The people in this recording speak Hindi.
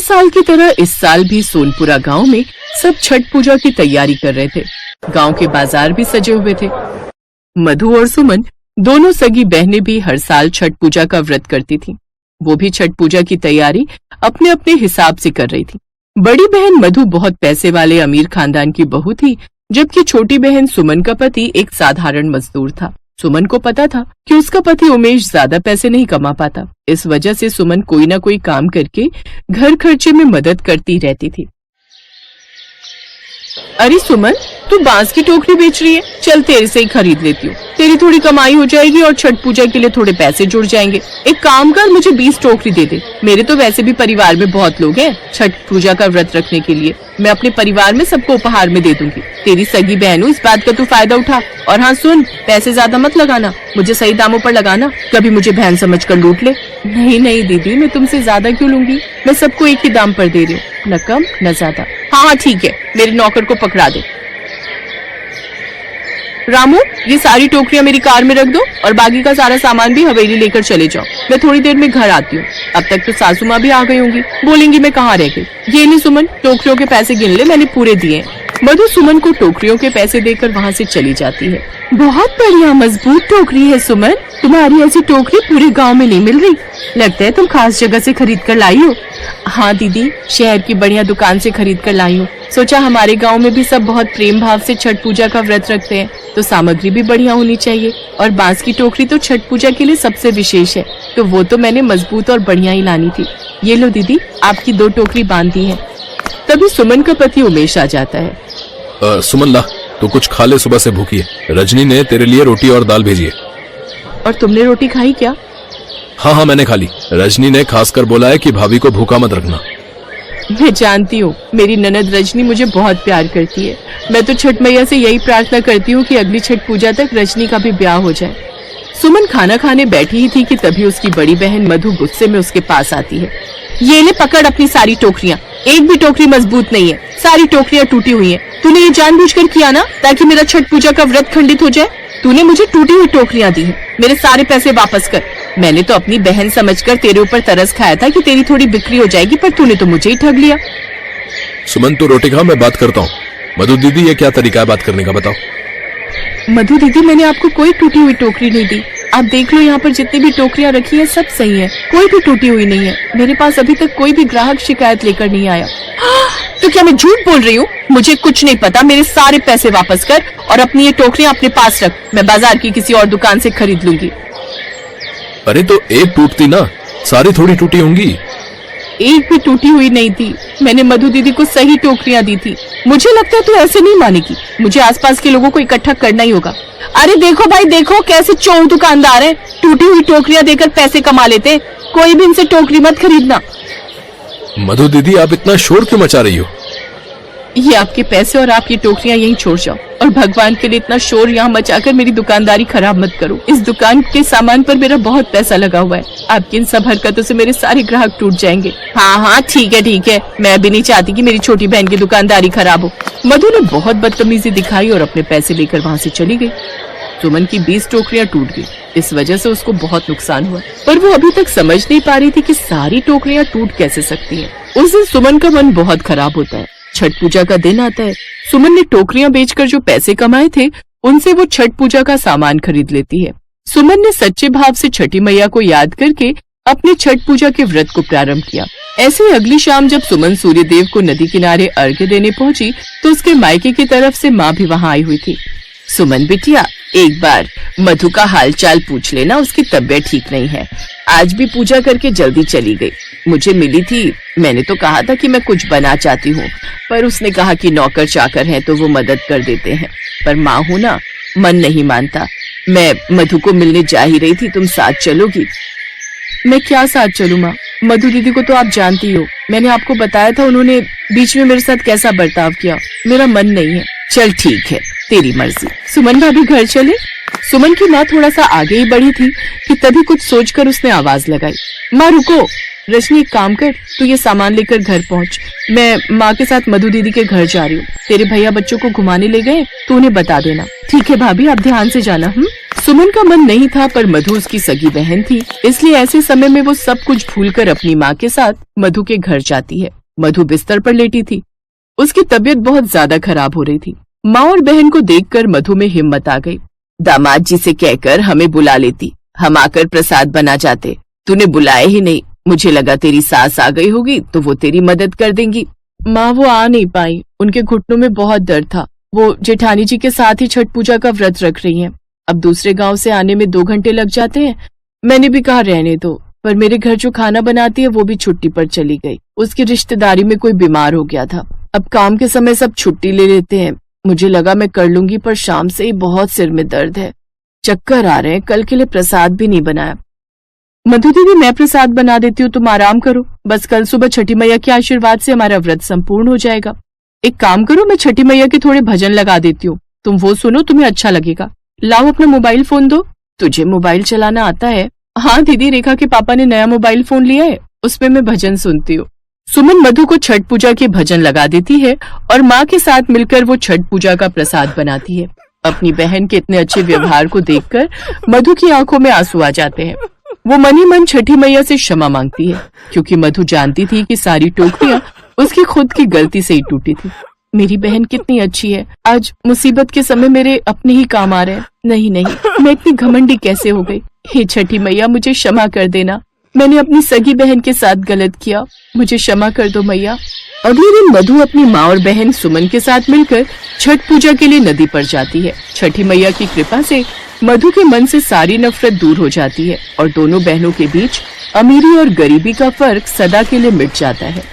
साल की तरह इस साल भी सोनपुरा गांव में सब छठ पूजा की तैयारी कर रहे थे। गांव के बाजार भी सजे हुए थे। मधु और सुमन दोनों सगी बहनें भी हर साल छठ पूजा का व्रत करती थीं। वो भी छठ पूजा की तैयारी अपने अपने हिसाब से कर रही थी। बड़ी बहन मधु बहुत पैसे वाले अमीर खानदान की बहू थी, जबकि छोटी बहन सुमन का पति एक साधारण मजदूर था। सुमन को पता था कि उसका पति उमेश ज्यादा पैसे नहीं कमा पाता। इस वजह से सुमन कोई ना कोई काम करके घर खर्चे में मदद करती रहती थी। अरे सुमन, तू बांस की टोकरी बेच रही है? चल तेरे से ही खरीद लेती हूँ। तेरी थोड़ी कमाई हो जाएगी और छठ पूजा के लिए थोड़े पैसे जुड़ जाएंगे। एक काम कर, मुझे 20 टोकरी दे दे। मेरे तो वैसे भी परिवार में बहुत लोग हैं छठ पूजा का व्रत रखने के लिए। मैं अपने परिवार में सबको उपहार में दे दूंगी। तेरी सगी बहन हूँ, इस बात का तू फायदा उठा। और हाँ सुन, पैसे ज्यादा मत लगाना, मुझे सही दामों पर लगाना, कभी मुझे बहन समझकर लूट ले। नहीं नहीं दीदी, मैं तुमसे ज्यादा क्यों लूंगी? मैं सबको एक ही दाम पर दे रही हूँ, न कम न ज्यादा। हाँ ठीक है, मेरे नौकर को पकड़ा दे। रामू, ये सारी टोकरियां मेरी कार में रख दो और बाकी का सारा सामान भी हवेली लेकर चले जाओ। मैं थोड़ी देर में घर आती हूँ। अब तक तो सासू माँ भी आ गई होंगी, बोलेंगी मैं कहाँ रह गई। ये नहीं सुमन, टोकरियों के पैसे गिन ले, मैंने पूरे दिए। मधु सुमन को टोकरियों के पैसे देकर वहाँ से चली जाती है। बहुत बढ़िया मजबूत टोकरी है सुमन, तुम्हारी ऐसी टोकरी पूरे गाँव में नहीं मिल रही। लगता है तुम खास जगह से खरीद कर लाई हो। हाँ दीदी, शहर की बढ़िया दुकान से खरीद कर लाई हूँ। सोचा हमारे गांव में भी सब बहुत प्रेम भाव से छठ पूजा का व्रत रखते हैं, तो सामग्री भी बढ़िया होनी चाहिए। और बांस की टोकरी तो छठ पूजा के लिए सबसे विशेष है, तो वो तो मैंने मजबूत और बढ़िया ही लानी थी। ये लो दीदी, आपकी 2 टोकरी बांधी है। तभी सुमन का पति उमेश आ जाता है। सुमन ला, तू कुछ खा ले, सुबह से भूखी है। रजनी ने तेरे लिए रोटी और दाल भेजी है। और तुमने रोटी खाई क्या? हाँ मैंने खा ली। रजनी ने खासकर बोला है कि भाभी को भूखा मत रखना। मैं जानती हूँ, मेरी ननद रजनी मुझे बहुत प्यार करती है। मैं तो छठ मैया से यही प्रार्थना करती हूँ कि अगली छठ पूजा तक रजनी का भी ब्याह हो जाए। सुमन खाना खाने बैठी ही थी कि तभी उसकी बड़ी बहन मधु गुस्से में उसके पास आती है। ये ले पकड़ अपनी सारी टोकरियाँ, एक भी टोकरी मजबूत नहीं है, सारी टोकरियाँ टूटी हुई हैं। तूने ये जानबूझकर किया ना, ताकि मेरा छठ पूजा का व्रत खंडित हो जाए। तूने मुझे टूटी हुई टोकरियाँ दी हैं, मेरे सारे पैसे वापस कर। मैंने तो अपनी बहन समझकर तेरे ऊपर तरस खाया था कि तेरी थोड़ी बिक्री हो जाएगी, पर तूने तो मुझे ही ठग लिया। सुमन तू रोटी खा, मैं बात करता हूँ। मधु दीदी, ये क्या तरीका है बात करने का, बताओ। मधु दीदी, मैंने आपको कोई टूटी हुई टोकरी नहीं दी। आप देख लो, यहाँ पर जितनी भी टोकरियाँ रखी है सब सही है, कोई भी टूटी हुई नहीं है। मेरे पास अभी तक कोई भी ग्राहक शिकायत लेकर नहीं आया। तो क्या मैं झूठ बोल रही हूँ? मुझे कुछ नहीं पता, मेरे सारे पैसे वापस कर और अपनी ये टोकरियाँ अपने पास रख। मैं बाजार की किसी और दुकान से खरीद लूंगी। अरे तो एक टूटती ना, सारी थोड़ी टूटी होंगी। एक भी टूटी हुई नहीं थी, मैंने मधु दीदी को सही टोकरियां दी थी। मुझे लगता है तू ऐसे नहीं मानेगी, मुझे आसपास के लोगों को इकट्ठा करना ही होगा। अरे देखो भाई देखो, कैसे चोर दुकानदार हैं, टूटी हुई टोकरियां देकर पैसे कमा लेते हैं। कोई भी इनसे टोकरी मत खरीदना। मधु दीदी, आप इतना शोर क्यों मचा रही हो? ये आपके पैसे और आप ये टोकरियां यहीं छोड़ जाओ, और भगवान के लिए इतना शोर यहाँ मचाकर मेरी दुकानदारी खराब मत करो। इस दुकान के सामान पर मेरा बहुत पैसा लगा हुआ है। आपकी इन सब हरकतों से मेरे सारे ग्राहक टूट जाएंगे। हाँ ठीक है, मैं भी नहीं चाहती कि मेरी छोटी बहन की दुकानदारी खराब हो। मधु ने बहुत बदतमीजी दिखाई और अपने पैसे लेकर वहाँ से चली गई। सुमन की 20 टोकरियां टूट गई। इस वजह से उसको बहुत नुकसान हुआ, पर वो अभी तक समझ नहीं पा रही थी कि सारी टोकरियां टूट कैसे सकती हैं। उस दिन सुमन का मन बहुत खराब होता है। छठ पूजा का दिन आता है। सुमन ने टोकरियां बेचकर जो पैसे कमाए थे, उनसे वो छठ पूजा का सामान खरीद लेती है। सुमन ने सच्चे भाव से छठी मैया को याद करके अपने छठ पूजा के व्रत को प्रारंभ किया। ऐसे ही अगली शाम जब सुमन सूर्य देव को नदी किनारे अर्घ्य देने पहुंची, तो उसके मायके की तरफ से माँ भी वहाँ आई हुई थी। सुमन बिटिया, एक बार मधु का हालचाल पूछ लेना, उसकी तबीयत ठीक नहीं है। आज भी पूजा करके जल्दी चली गई। मुझे मिली थी, मैंने तो कहा था कि मैं कुछ बना चाहती हूँ, पर उसने कहा कि नौकर चाकर हैं तो वो मदद कर देते हैं, पर माँ हूँ ना, मन नहीं मानता। मैं मधु को मिलने जा ही रही थी, तुम साथ चलोगी? मैं क्या साथ चलूँ माँ? मधु दीदी को तो आप जानती हो, मैंने आपको बताया था उन्होंने बीच में मेरे साथ कैसा बर्ताव किया। मेरा मन नहीं है। चल ठीक है, तेरी मर्जी। सुमन भाभी घर चले। सुमन की माँ थोड़ा सा आगे ही बढ़ी थी कि तभी कुछ सोचकर उसने आवाज लगाई। माँ रुको, रजनी एक काम कर, तू ये सामान लेकर घर पहुँच। मैं माँ के साथ मधु दीदी के घर जा रही हूँ। तेरे भैया बच्चों को घुमाने ले गए तो उन्हें बता देना। ठीक है भाभी, आप ध्यान से जाना। सुमन का मन नहीं था, पर मधु उसकी सगी बहन थी, इसलिए ऐसे समय में वो सब कुछ भूलकर अपनी माँ के साथ मधु के घर जाती है। मधु बिस्तर पर लेटी थी। उसकी तबीयत बहुत ज्यादा खराब हो रही थी। माँ और बहन को देखकर मधु में हिम्मत आ गई। दामाद जी से कहकर हमें बुला लेती, हम आकर प्रसाद बना जाते। तूने बुलाया ही नहीं, मुझे लगा तेरी सास आ गई होगी तो वो तेरी मदद कर देंगी। माँ वो आ नहीं पाई, उनके घुटनों में बहुत दर्द था। वो जेठानी जी के साथ ही छठ पूजा का व्रत रख रही हैं। अब दूसरे गांव से आने में 2 घंटे लग जाते हैं। मैंने भी कहा रहने दो, पर मेरे घर जो खाना बनाती है वो भी छुट्टी पर चली गई। उसकी रिश्तेदारी में कोई बीमार हो गया था। अब काम के समय सब छुट्टी ले लेते हैं। मुझे लगा मैं कर लूंगी, पर शाम से ही बहुत सिर में दर्द है, चक्कर आ रहे हैं। कल के लिए प्रसाद भी नहीं बनाया। मधु दीदी मैं प्रसाद बना देती हूँ, तुम आराम करो। बस कल सुबह छठी मैया के आशीर्वाद से हमारा व्रत संपूर्ण हो जाएगा। एक काम करो, मैं छठी मैया के थोड़े भजन लगा देती हूँ, तुम वो सुनो, तुम्हें अच्छा लगेगा। लाओ अपना मोबाइल फोन दो। तुझे मोबाइल चलाना आता है? हाँ दीदी, रेखा के पापा ने नया मोबाइल फोन लिया है, उसमें मैं भजन सुनती हूँ। सुमन मधु को छठ पूजा के भजन लगा देती है और माँ के साथ मिलकर वो छठ पूजा का प्रसाद बनाती है। अपनी बहन के इतने अच्छे व्यवहार को देखकर मधु की आंखों में आंसू आ जाते हैं। वो मन ही मन छठी मैया से क्षमा मांगती है, क्योंकि मधु जानती थी कि सारी टोकरियां उसकी खुद की गलती से ही टूटी थी। मेरी बहन कितनी अच्छी है, आज मुसीबत के समय मेरे अपने ही काम आ रहे हैं। नहीं नहीं, मैं इतनी घमंडी कैसे हो गई। हे छठी मैया, मुझे क्षमा कर देना, मैंने अपनी सगी बहन के साथ गलत किया, मुझे क्षमा कर दो मैया। अगले दिन मधु अपनी माँ और बहन सुमन के साथ मिलकर छठ पूजा के लिए नदी पर जाती है। छठी मैया की कृपा से मधु के मन से सारी नफरत दूर हो जाती है और दोनों बहनों के बीच अमीरी और गरीबी का फर्क सदा के लिए मिट जाता है।